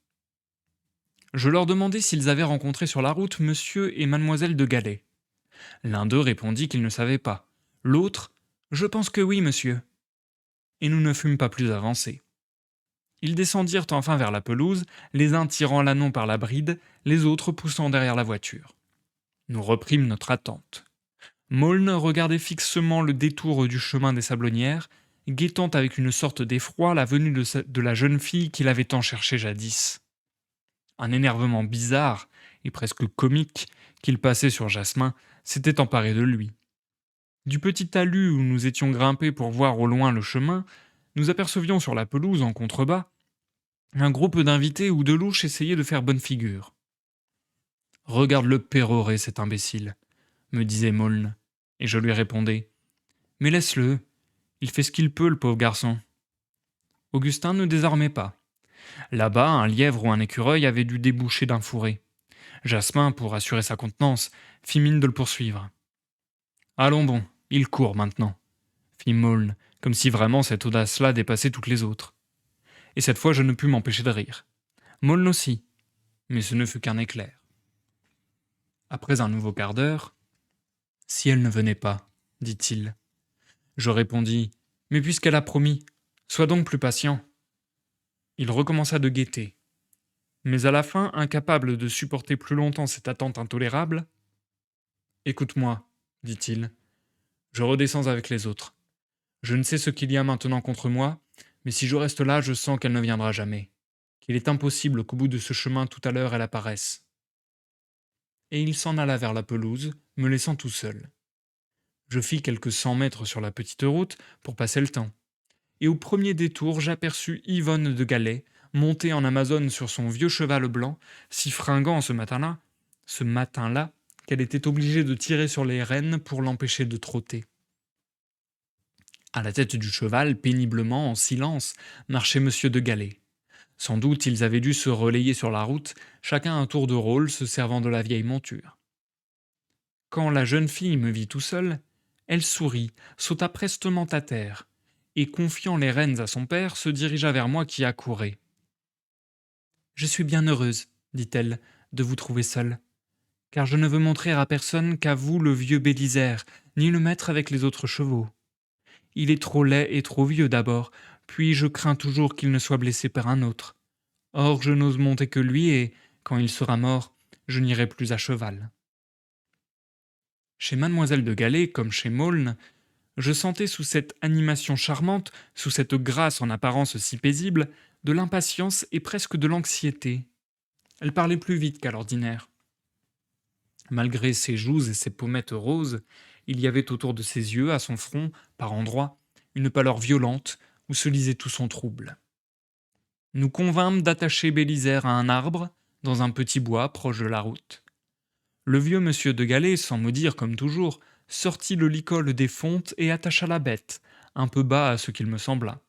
Je leur demandai s'ils avaient rencontré sur la route monsieur et mademoiselle de Galais. L'un d'eux répondit qu'il ne savait pas. L'autre, je pense que oui, monsieur. Et nous ne fûmes pas plus avancés. Ils descendirent enfin vers la pelouse, les uns tirant l'ânon par la bride, les autres poussant derrière la voiture. Nous reprîmes notre attente. Moln regardait fixement le détour du chemin des Sablonnières, guettant avec une sorte d'effroi la venue de la jeune fille qu'il avait tant cherchée jadis. Un énervement bizarre et presque comique qu'il passait sur Jasmin s'était emparé de lui. Du petit talus où nous étions grimpés pour voir au loin le chemin, nous apercevions sur la pelouse en contrebas un groupe d'invités où de louches essayaient de faire bonne figure. Regarde-le pérorer, cet imbécile, me disait Moln, et je lui répondais mais laisse-le, il fait ce qu'il peut, le pauvre garçon. Augustin ne désarmait pas. Là-bas, un lièvre ou un écureuil avait dû déboucher d'un fourré. Jasmin, pour assurer sa contenance, fit mine de le poursuivre. Allons bon, il court maintenant, fit Moln, comme si vraiment cette audace-là dépassait toutes les autres. Et cette fois je ne pus m'empêcher de rire. Moln aussi, mais ce ne fut qu'un éclair. Après un nouveau quart d'heure, si elle ne venait pas, dit-il. Je répondis, mais puisqu'elle a promis, sois donc plus patient. Il recommença de guetter. Mais à la fin, incapable de supporter plus longtemps cette attente intolérable, écoute-moi, dit-il, Je redescends avec les autres. Je ne sais ce qu'il y a maintenant contre moi, mais si je reste là, je sens qu'elle ne viendra jamais. Qu'il est impossible qu'au bout de ce chemin tout à l'heure elle apparaisse. Et il s'en alla vers la pelouse, me laissant tout seul. Je fis quelques 100 mètres sur la petite route pour passer le temps. Et au premier détour, j'aperçus Yvonne de Galais, montée en Amazone sur son vieux cheval blanc, si fringant ce matin-là, qu'elle était obligée de tirer sur les rênes pour l'empêcher de trotter. À la tête du cheval, péniblement, en silence, marchait monsieur de Galais. Sans doute ils avaient dû se relayer sur la route, chacun un tour de rôle se servant de la vieille monture. Quand la jeune fille me vit tout seul, elle sourit, sauta prestement à terre, et confiant les rênes à son père, se dirigea vers moi qui accourais. Je suis bien heureuse, dit-elle, de vous trouver seul, car je ne veux montrer à personne qu'à vous le vieux Bélisaire, ni le mettre avec les autres chevaux. Il est trop laid et trop vieux d'abord, puis je crains toujours qu'il ne soit blessé par un autre. Or je n'ose monter que lui, et, quand il sera mort, je n'irai plus à cheval. Chez mademoiselle de Galais, comme chez Maulne, je sentais sous cette animation charmante, sous cette grâce en apparence si paisible, de l'impatience et presque de l'anxiété. Elle parlait plus vite qu'à l'ordinaire. Malgré ses joues et ses pommettes roses, il y avait autour de ses yeux, à son front, par endroits, une pâleur violente où se lisait tout son trouble. Nous convînmes d'attacher Bélisaire à un arbre, dans un petit bois proche de la route. Le vieux monsieur de Galais, sans me dire comme toujours, sortit le licol des fontes et attacha la bête, un peu bas à ce qu'il me sembla.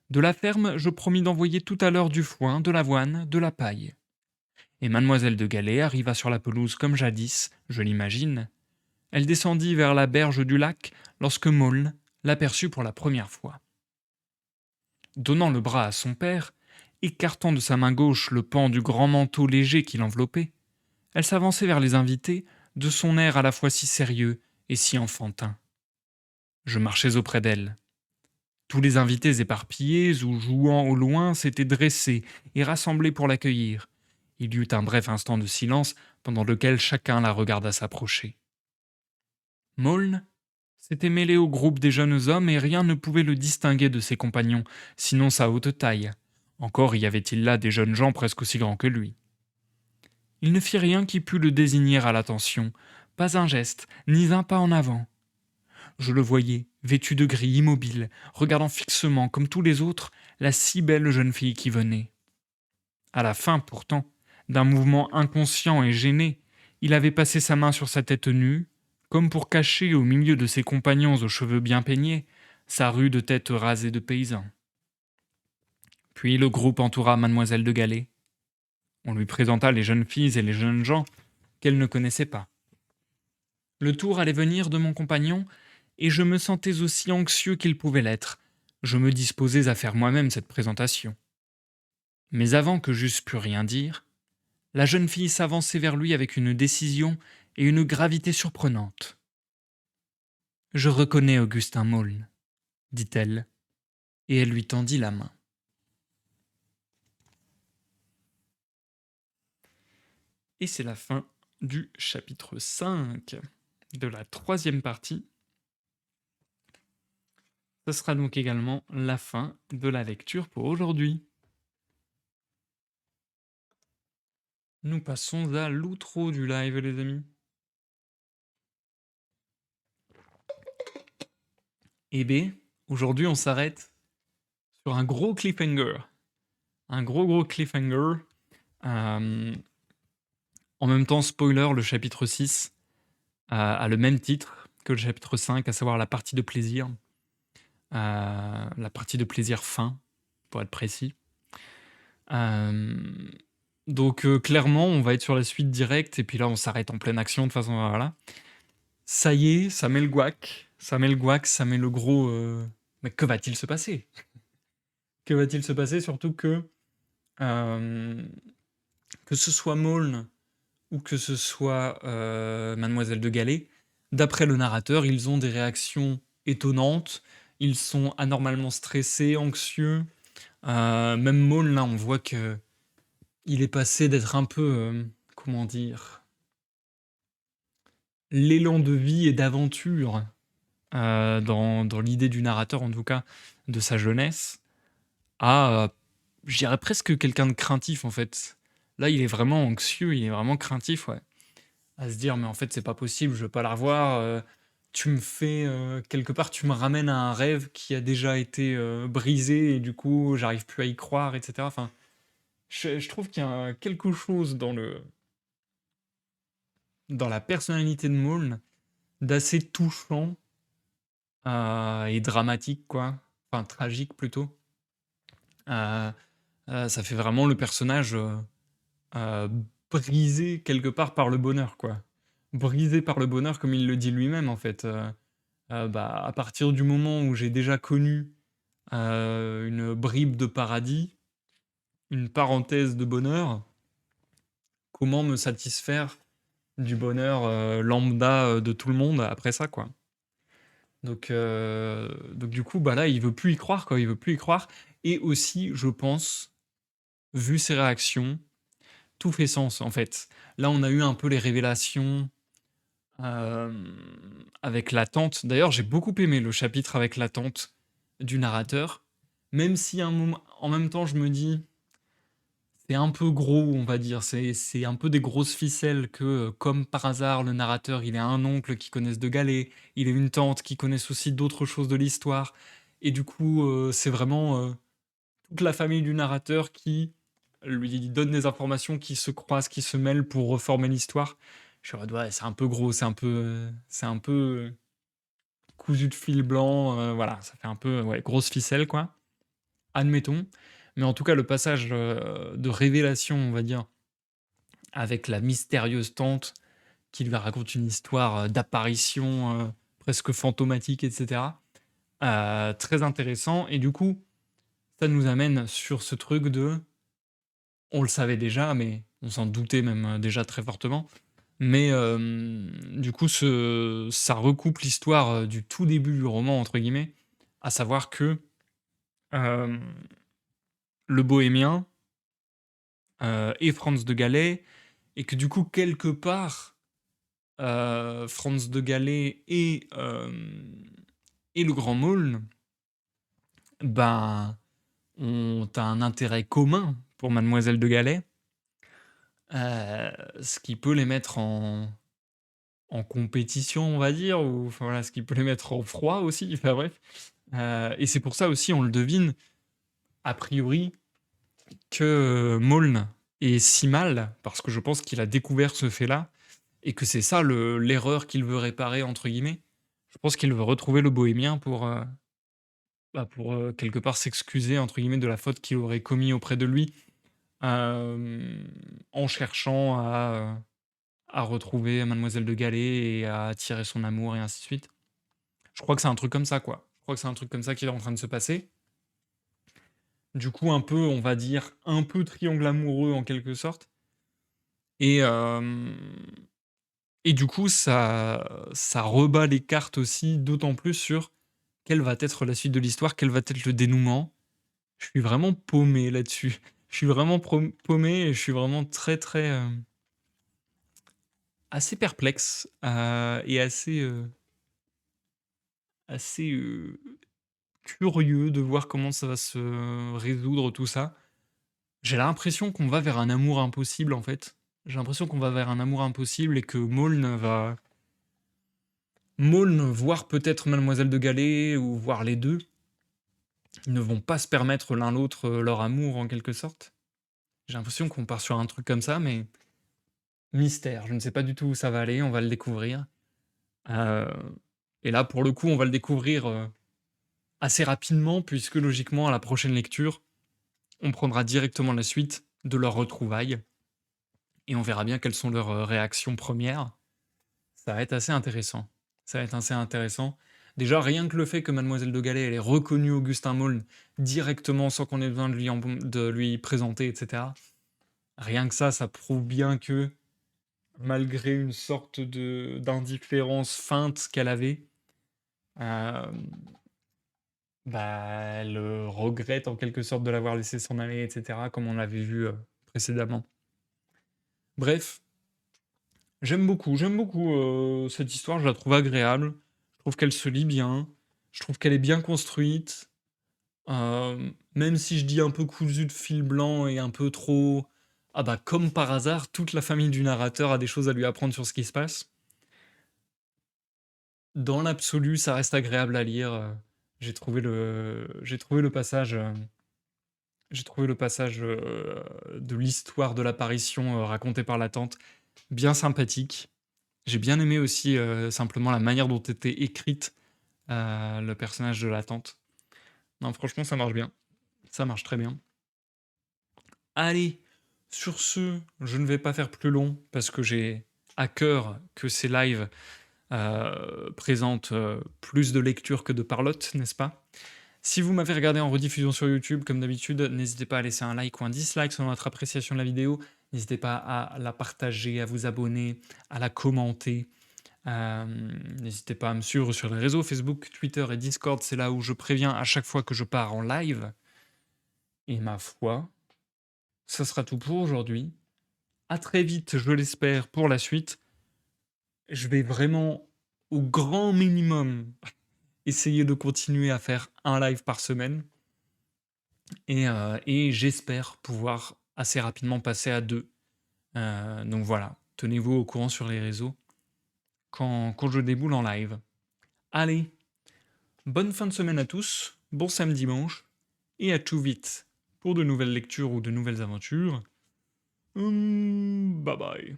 De la ferme, je promis d'envoyer tout à l'heure du foin, de l'avoine, de la paille. Et mademoiselle de Galais arriva sur la pelouse comme jadis, je l'imagine. Elle descendit vers la berge du lac lorsque Maulne l'aperçut pour la première fois. Donnant le bras à son père, écartant de sa main gauche le pan du grand manteau léger qui l'enveloppait, elle s'avançait vers les invités, de son air à la fois si sérieux et si enfantin. Je marchais auprès d'elle. Tous les invités éparpillés ou jouant au loin s'étaient dressés et rassemblés pour l'accueillir. Il y eut un bref instant de silence pendant lequel chacun la regarda s'approcher. Maulne s'était mêlé au groupe des jeunes hommes et rien ne pouvait le distinguer de ses compagnons, sinon sa haute taille. Encore y avait-il là des jeunes gens presque aussi grands que lui. Il ne fit rien qui pût le désigner à l'attention, pas un geste, ni un pas en avant. Je le voyais, vêtu de gris, immobile, regardant fixement, comme tous les autres, la si belle jeune fille qui venait. À la fin, pourtant, d'un mouvement inconscient et gêné, il avait passé sa main sur sa tête nue, comme pour cacher au milieu de ses compagnons aux cheveux bien peignés sa rude tête rasée de paysan. Puis le groupe entoura mademoiselle de Galais. On lui présenta les jeunes filles et les jeunes gens qu'elle ne connaissait pas. Le tour allait venir de mon compagnon, et je me sentais aussi anxieux qu'il pouvait l'être. Je me disposais à faire moi-même cette présentation. Mais avant que j'eusse pu rien dire, la jeune fille s'avançait vers lui avec une décision et une gravité surprenantes. « Je reconnais Augustin Maulne, dit-elle, et elle lui tendit la main. Et c'est la fin du chapitre 5 de la 3e partie. Ce sera donc également la fin de la lecture pour aujourd'hui. Nous passons à l'outro du live, les amis. Eh bien, aujourd'hui, on s'arrête sur un gros cliffhanger. Un gros cliffhanger. En même temps, spoiler, le chapitre 6 a le même titre que le chapitre 5, à savoir la partie de plaisir. La partie de plaisir fin, pour être précis. Donc clairement, on va être sur la suite directe, et puis là, on s'arrête en pleine action, de façon, voilà. Ça y est, ça met le guac, ça met le gros... Mais que va-t-il se passer? Que va-t-il se passer, surtout que ce soit Maulne ou que ce soit Mademoiselle de Galais, d'après le narrateur, ils ont des réactions étonnantes, ils sont anormalement stressés, anxieux. Même Maulne, là, on voit que il est passé d'être un peu, comment dire, l'élan de vie et d'aventure dans l'idée du narrateur en tout cas, de sa jeunesse, à, je dirais presque quelqu'un de craintif en fait. Là, il est vraiment anxieux, il est vraiment craintif, ouais. À se dire: «Mais en fait, c'est pas possible, je veux pas la revoir, tu me fais, quelque part, tu me ramènes à un rêve qui a déjà été, brisé et du coup, j'arrive plus à y croire» et cetera. Enfin, je trouve qu'il y a quelque chose dans la personnalité de Maulne d'assez touchant, et dramatique, quoi. Enfin, tragique plutôt. Heu Ça fait vraiment le personnage, heu, brisé quelque part par le bonheur, quoi. Brisé par le bonheur comme il le dit lui-même, en fait, bah, à partir du moment où j'ai déjà connu, une bribe de paradis, une parenthèse de bonheur, comment me satisfaire du bonheur, lambda, de tout le monde après ça, quoi? Donc du coup, bah, là, il veut plus y croire, quoi, il veut plus y croire et aussi, je pense, vu ses réactions, tout fait sens, en fait. Là, on a eu un peu les révélations, avec la tante. D'ailleurs, j'ai beaucoup aimé le chapitre avec la tante du narrateur, même si à un moment en même temps, je me dis: «C'est un peu gros», on va dire. C'est un peu des grosses ficelles que, comme par hasard, le narrateur, il a un oncle qui connaisse de Galets, il a une tante qui connaisse aussi d'autres choses de l'histoire et du coup, c'est vraiment, toute la famille du narrateur qui lui donne des informations qui se croisent, qui se mêlent pour reformer l'histoire. Je suis en mode: «Ouais, c'est un peu gros, c'est un peu, cousu de fil blanc», voilà, ça fait un peu, ouais, grosse ficelle, quoi. Admettons, mais en tout cas, le passage, de révélation, on va dire, avec la mystérieuse tante qui lui raconte une histoire, d'apparition, presque fantomatique et cetera, très intéressant et du coup, ça nous amène sur ce truc de on le savait déjà, mais on s'en doutait même, déjà très fortement. Mais, du coup, ça recoupe l'histoire, du tout début du roman entre guillemets, à savoir que, hem, le bohémien, est Franz de Gallet et que du coup quelque part, Franz de Gallet et le Grand Maulne, ben, ont un intérêt commun pour mademoiselle de Gallet, ce qui peut les mettre en compétition, on va dire, ou enfin voilà, ce qui peut les mettre en froid aussi, enfin bref. Et c'est pour ça aussi, on le devine, a priori, que, Maulne est si mal, parce que je pense qu'il a découvert ce fait-là et que c'est ça le «l'erreur qu'il veut réparer» entre guillemets. Je pense qu'il veut retrouver le bohémien pour, quelque part «s'excuser» entre guillemets de la faute qu'il aurait commis auprès de lui, en cherchant à retrouver mademoiselle de Gallet et à attirer son amour et ainsi de suite. Je crois que c'est un truc comme ça, quoi. Je crois que c'est un truc comme ça qui est en train de se passer. Du coup, un peu, on va dire, un peu triangle amoureux en quelque sorte et et du coup, ça rebat les cartes aussi, d'autant plus sur quelle va être la suite de l'histoire, quel va être le dénouement. Je suis vraiment paumé là-dessus. Je suis vraiment paumé et je suis vraiment très, très, assez perplexe, et assez, curieux de voir comment ça va se résoudre tout ça. J'ai l'impression qu'on va vers un amour impossible, en fait. J'ai l'impression qu'on va vers un amour impossible et que Maulne, voire peut-être Mademoiselle de Gallet ou voire les 2 ne vont pas se permettre l'un l'autre, leur amour en quelque sorte. J'ai l'impression qu'on part sur un truc comme ça, mais mystère. Je ne sais pas du tout où ça va aller, on va le découvrir. Heu et là, pour le coup, on va le découvrir, assez rapidement puisque logiquement, à la prochaine lecture, on prendra directement la suite de leurs retrouvailles et on verra bien quelles sont leurs, réactions premières. Ça va être assez intéressant. Ça va être assez intéressant. Déjà, rien que le fait que mademoiselle de Gallet, elle ait reconnu Augustin Maulne directement sans qu'on ait besoin de lui présenter et cetera. Rien que ça prouve bien que, malgré une sorte de d'indifférence feinte qu'elle avait, hem, bah, elle, regrette en quelque sorte de l'avoir laissé s'en aller et cetera, comme on l'avait vu, précédemment. Bref, j'aime beaucoup, cette histoire, je la trouve agréable. Je trouve qu'elle se lit bien, je trouve qu'elle est bien construite, même si je dis un peu cousu de fil blanc et un peu trop ah bah, comme par hasard, toute la famille du narrateur a des choses à lui apprendre sur ce qui se passe. Dans l'absolu, ça reste agréable à lire, j'ai trouvé le passage, j'ai trouvé le passage, de l'histoire de l'apparition, racontée par la tante bien sympathique. J'ai bien aimé aussi, simplement la manière dont était écrite, le personnage de la tante. Non, franchement, ça marche bien. Ça marche très bien. Allez, sur ce, je ne vais pas faire plus long parce que j'ai à cœur que ces lives, présentent, plus de lecture que de parlotte, n'est-ce pas? Si vous m'avez regardé en rediffusion sur YouTube, comme d'habitude, n'hésitez pas à laisser un like ou un dislike selon votre appréciation de la vidéo. N'hésitez pas à la partager, à vous abonner, à la commenter. N'hésitez pas à me suivre sur les réseaux Facebook, Twitter et Discord. C'est là où je préviens à chaque fois que je pars en live. Et ma foi, ça sera tout pour aujourd'hui. À très vite, je l'espère, pour la suite. Je vais vraiment, au grand minimum, essayer de continuer à faire un live par semaine. Et j'espère pouvoir assez rapidement passer à 2. Donc voilà, tenez-vous au courant sur les réseaux quand je déboule en live. Allez, bonne fin de semaine à tous, bon samedi dimanche, et à tout vite pour de nouvelles lectures ou de nouvelles aventures. Bye bye.